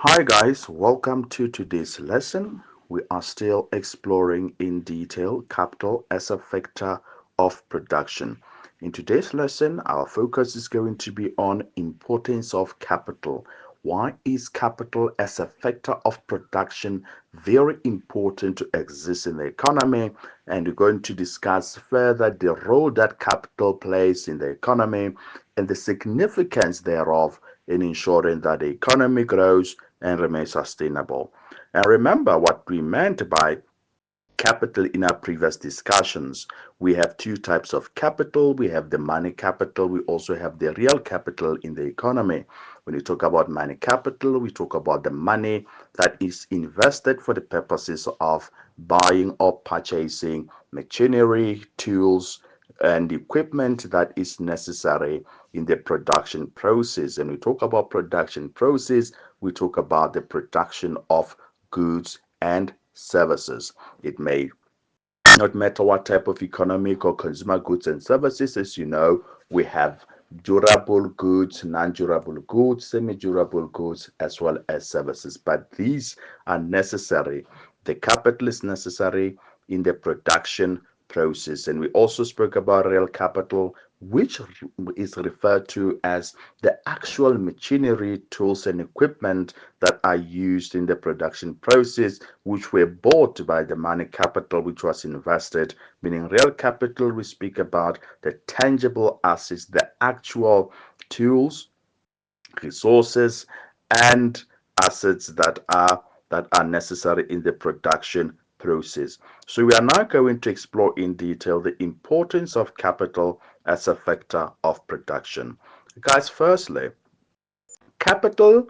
Hi guys, welcome to today's lesson. We are still exploring in detail capital as a factor of production. In today's lesson, our focus is going to be on importance of capital. Why is capital as a factor of production very important to exist in the economy? And we're going to discuss further the role that capital plays in the economy and the significance thereof in ensuring that the economy grows and remains sustainable. And remember what we meant by capital in our previous discussions. We have two types of capital. We have the money capital. We also have the real capital in the economy. When we talk about money capital, we talk about the money that is invested for the purposes of buying or purchasing machinery, tools, and equipment that is necessary in the production process. And we talk about production process, we talk about the production of goods and services. It may not matter what type of economic or consumer goods and services. As you know, we have durable goods, non-durable goods, semi-durable goods, as well as services. But these are necessary. The capital is necessary in the production process. And we also spoke about real capital, which is referred to as the actual machinery, tools, and equipment that are used in the production process, which were bought by the money capital, which was invested. Meaning, real capital, we speak about the tangible assets, the actual tools, resources, and assets that are necessary in the production process. So we are now going to explore in detail the importance of capital as a factor of production. Guys, firstly, capital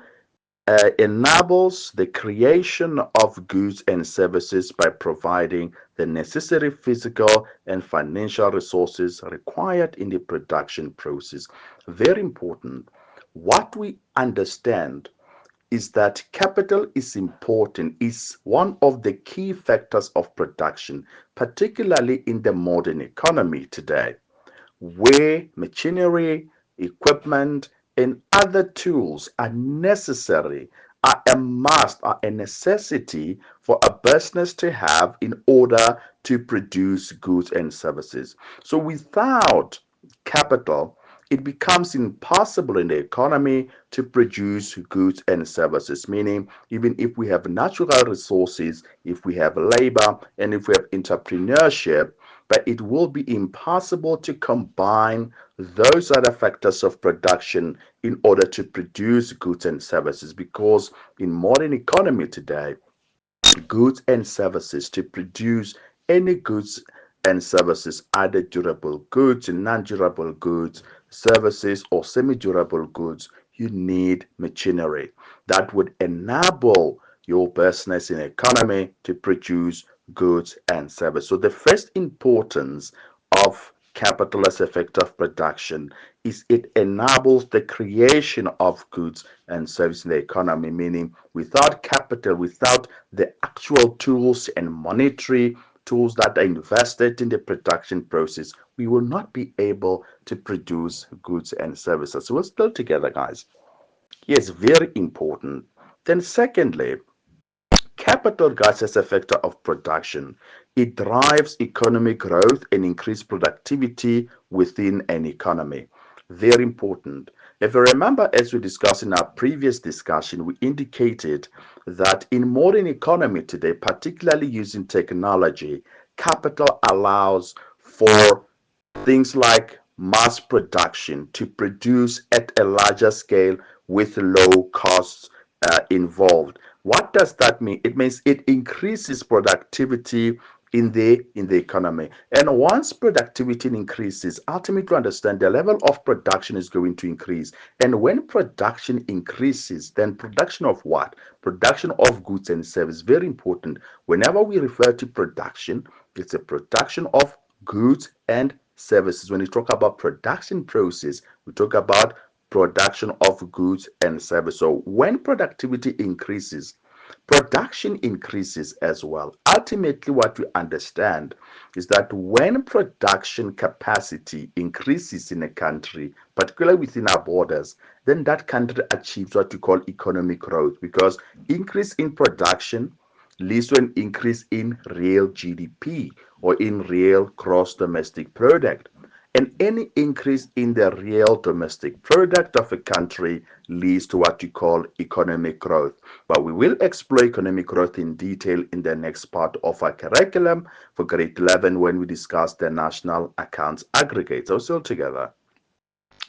enables the creation of goods and services by providing the necessary physical and financial resources required in the production process. Very important. What we understand is that capital is important, is one of the key factors of production, particularly in the modern economy today, where machinery, equipment, and other tools are necessary, are a must, are a necessity for a business to have in order to produce goods and services. So without capital, it becomes impossible in the economy to produce goods and services. Meaning, even if we have natural resources, if we have labor, and if we have entrepreneurship, but it will be impossible to combine those other factors of production in order to produce goods and services, because in modern economy today, goods and services, to produce any goods and services, either durable goods, non-durable goods, services, or semi-durable goods, you need machinery that would enable your business in economy to produce goods and services. So the first importance of capital as a factor of production is it enables the creation of goods and services in the economy. Meaning, without capital, without the actual tools and monetary tools that are invested in the production process, we will not be able to produce goods and services. So we're still together, guys. Yes, very important. Then secondly, capital, guys, as a factor of production. It drives economic growth and increased productivity within an economy. Very important. If you remember, as we discussed in our previous discussion, we indicated that in modern economy today, particularly using technology, capital allows for things like mass production to produce at a larger scale with low costs involved. What does that mean? It means it increases productivity in the economy. And once productivity increases, ultimately understand the level of production is going to increase. And when production increases, then production of what? Production of goods and services. Very important. Whenever we refer to production, it's a production of goods and services. When we talk about production process, we talk about production of goods and services. So when productivity increases, production increases as well. Ultimately, what we understand is that when production capacity increases in a country, particularly within our borders, then that country achieves what we call economic growth, because increase in production leads to an increase in real GDP, or in real gross domestic product. And any increase in the real domestic product of a country leads to what you call economic growth. But we will explore economic growth in detail in the next part of our curriculum for grade 11, when we discuss the national accounts aggregates. Are we still together?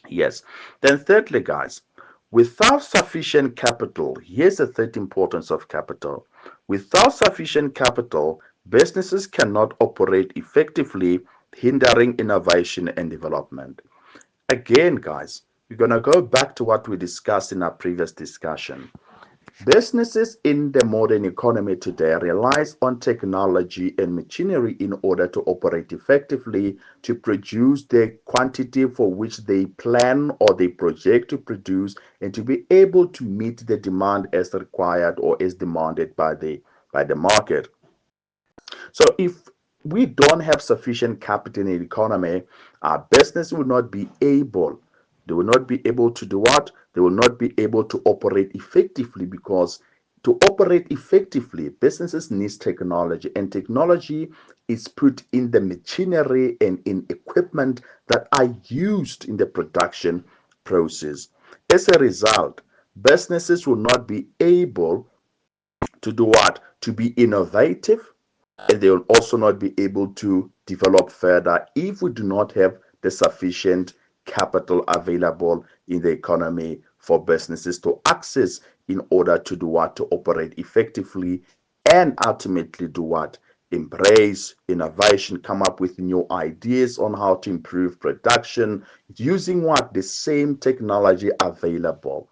Yes. Then thirdly, guys, without sufficient capital, here's the third importance of capital. Without sufficient capital, businesses cannot operate effectively, hindering innovation and development. Again, guys, we're going to go back to what we discussed in our previous discussion. Businesses in the modern economy today relies on technology and machinery in order to operate effectively, to produce the quantity for which they plan or they project to produce, and to be able to meet the demand as required or as demanded by the market. So if we don't have sufficient capital in the economy, our business will not be able, they will not be able to do what? They will not be able to operate effectively, because to operate effectively, businesses need technology, and technology is put in the machinery and in equipment that are used in the production process. As a result, businesses will not be able to do what? To be innovative, and they will also not be able to develop further if we do not have the sufficient capital available in the economy for businesses to access, in order to do what? To operate effectively, and ultimately do what? Embrace innovation, come up with new ideas on how to improve production using what? The same technology available.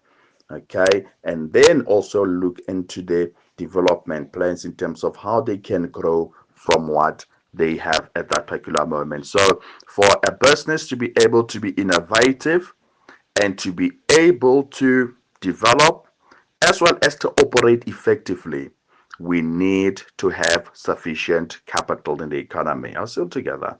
Okay, and then also look into the development plans in terms of how they can grow from what they have at that particular moment. So for a business to be able to be innovative and to be able to develop as well as to operate effectively, we need to have sufficient capital in the economy. Are still together?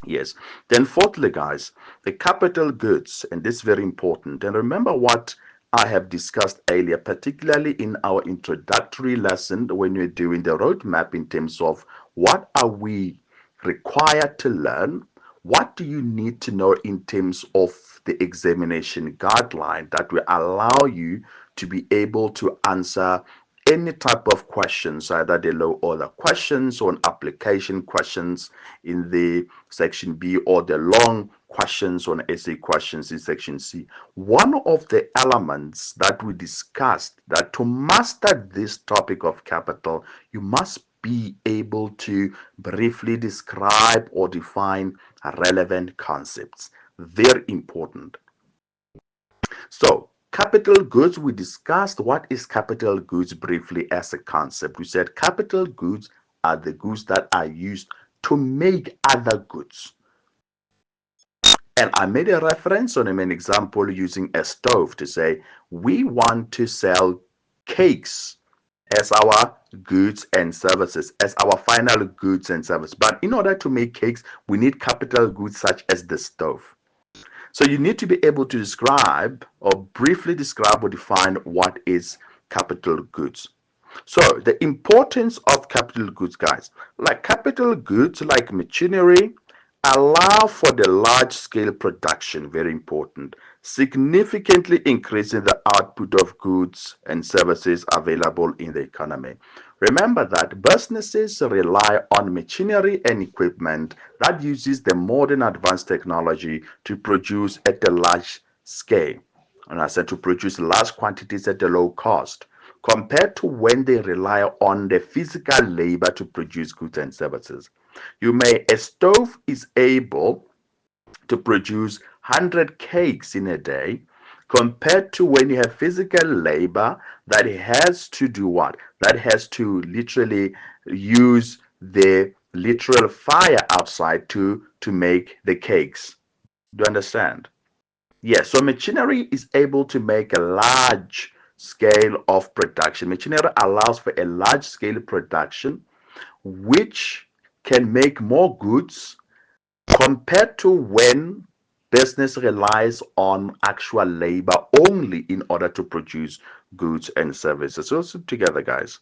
Yes. Then fourthly, guys, the capital goods, and this is very important. And remember what I have discussed earlier, particularly in our introductory lesson when we're doing the roadmap in terms of what are we required to learn, what do you need to know in terms of the examination guideline that will allow you to be able to answer any type of questions, either the low order questions or application questions in the section B, or the long questions on essay questions in section C. One of the elements that we discussed, that to master this topic of capital, you must be able to briefly describe or define relevant concepts. Very important. So, capital goods, we discussed what is capital goods briefly as a concept. We said capital goods are the goods that are used to make other goods. And I made a reference on an example using a stove to say we want to sell cakes as our goods and services, as our final goods and services. But in order to make cakes, we need capital goods such as the stove. So you need to be able to describe or briefly describe or define what is capital goods. So the importance of capital goods, guys, like capital goods like machinery allow for the large scale production, very important, significantly increasing the output of goods and services available in the economy. Remember that businesses rely on machinery and equipment that uses the modern advanced technology to produce at a large scale. And I said to produce large quantities at a low cost, compared to when they rely on the physical labor to produce goods and services. A stove is able to produce 100 cakes in a day, compared to when you have physical labor that has to do what? That has to literally use the literal fire outside to make the cakes. Do you understand? Yes, so machinery is able to make a large scale of production. Machinery allows for a large scale production which can make more goods compared to when business relies on actual labor only in order to produce goods and services. So together, guys.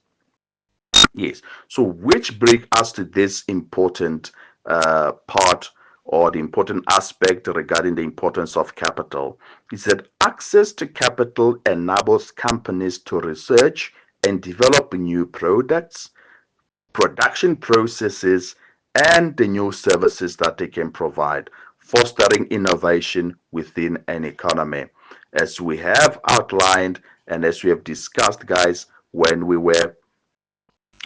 Yes. So which brings us to this important part, or the important aspect regarding the importance of capital, is that access to capital enables companies to research and develop new products, production processes, and the new services that they can provide, fostering innovation within an economy. As we have outlined and as we have discussed, guys, when we were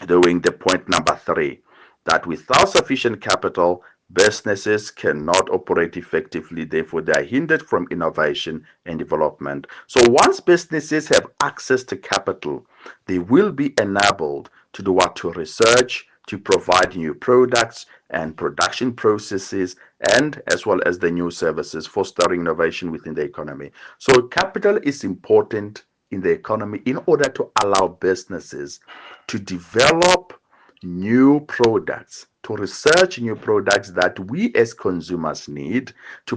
doing the point number 3, that without sufficient capital, businesses cannot operate effectively. Therefore, they are hindered from innovation and development. So once businesses have access to capital, they will be enabled to do what? To research, to provide new products and production processes, and as well as the new services, fostering innovation within the economy. So capital is important in the economy in order to allow businesses to develop new products, to research new products that we as consumers need, to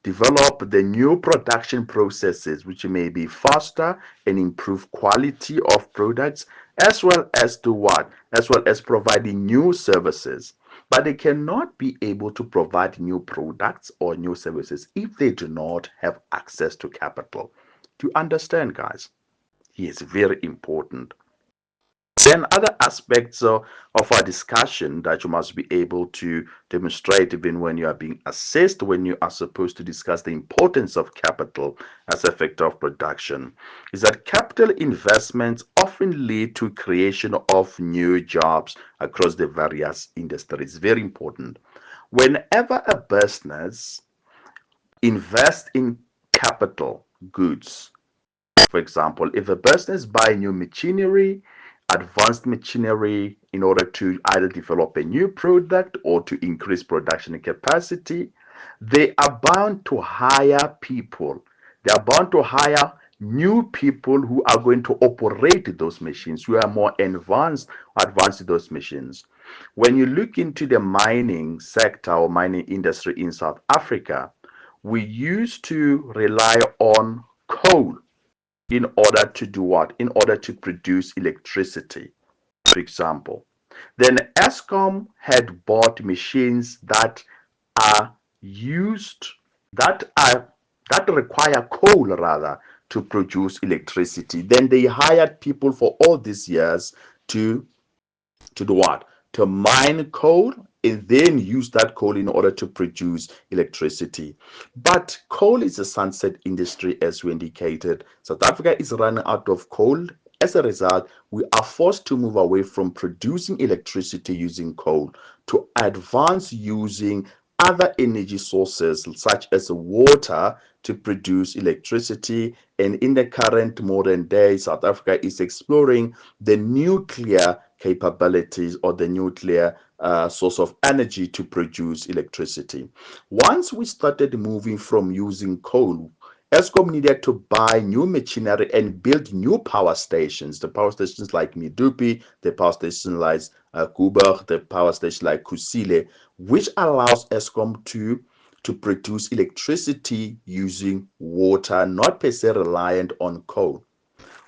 develop the new production processes which may be faster and improve quality of products, as well as to what? As well as providing new services. But they cannot be able to provide new products or new services if they do not have access to capital. Do you understand, guys? Yes, very important. Then other aspects of our discussion that you must be able to demonstrate even when you are being assessed, when you are supposed to discuss the importance of capital as a factor of production, is that capital investments often lead to creation of new jobs across the various industries. Very important. Whenever a business invests in capital goods, for example, if a business buy new machinery, advanced machinery in order to either develop a new product or to increase production capacity, they are bound to hire people. They are bound to hire new people who are going to operate those machines, who are more advanced in those machines. When you look into the mining sector or mining industry in South Africa, we used to rely on coal in order to do what? In order to produce electricity, for example. Then Eskom had bought machines that are used, that are that require coal rather to produce electricity. Then they hired people for all these years to do what? To mine coal and then use that coal in order to produce electricity. But coal is a sunset industry, as we indicated. South Africa is running out of coal. As a result, we are forced to move away from producing electricity using coal to advance using other energy sources such as water to produce electricity. And in the current modern day, South Africa is exploring the nuclear capabilities or the nuclear source of energy to produce electricity. Once we started moving from using coal, Eskom needed to buy new machinery and build new power stations. The power stations like Medupi, the power station like Kuber, the power station like Kusile, which allows Eskom to produce electricity using water, not per se reliant on coal.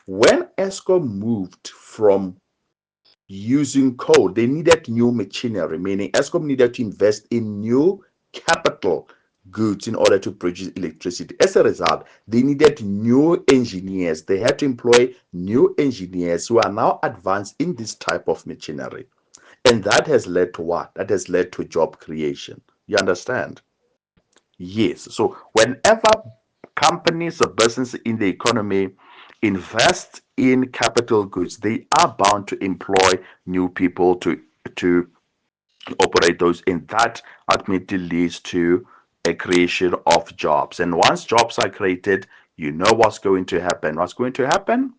When Eskom moved from using coal, they needed new machinery, meaning Eskom needed to invest in new capital goods in order to produce electricity. As a result, they needed new engineers. They had to employ new engineers who are now advanced in this type of machinery. And that has led to what? That has led to job creation. You understand? Yes. So whenever companies or businesses in the economy invest in capital goods, they are bound to employ new people to operate those, and that ultimately leads to a creation of jobs. And once jobs are created, you know what's going to happen. What's going to happen?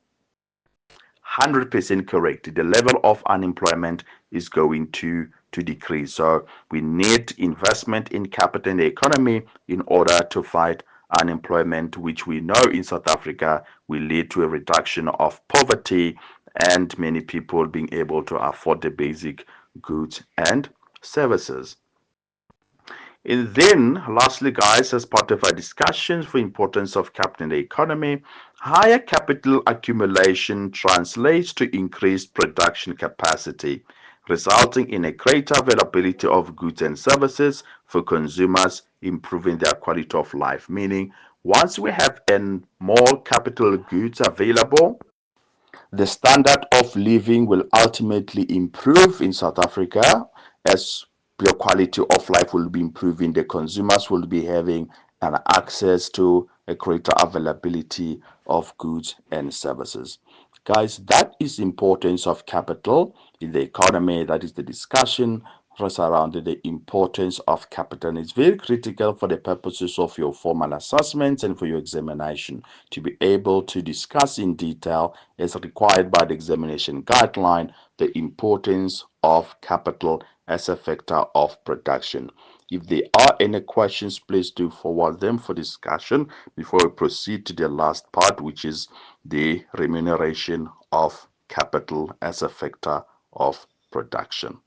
100% correct. The level of unemployment is going to decrease. So we need investment in capital in the economy in order to fight unemployment, which we know in South Africa will lead to a reduction of poverty and many people being able to afford the basic goods and services. And then, lastly, guys, as part of our discussions for importance of capital in the economy, higher capital accumulation translates to increased production capacity, resulting in a greater availability of goods and services for consumers, improving their quality of life. Meaning, once we have more capital goods available, the standard of living will ultimately improve in South Africa as the quality of life will be improving. The consumers will be having an access to a greater availability of goods and services. Guys, that is the importance of capital in the economy. That is the discussion surrounding the importance of capital. And it's very critical for the purposes of your formal assessments and for your examination to be able to discuss in detail, as required by the examination guideline, the importance of capital as a factor of production. If there are any questions, please do forward them for discussion before we proceed to the last part, which is the remuneration of capital as a factor of production.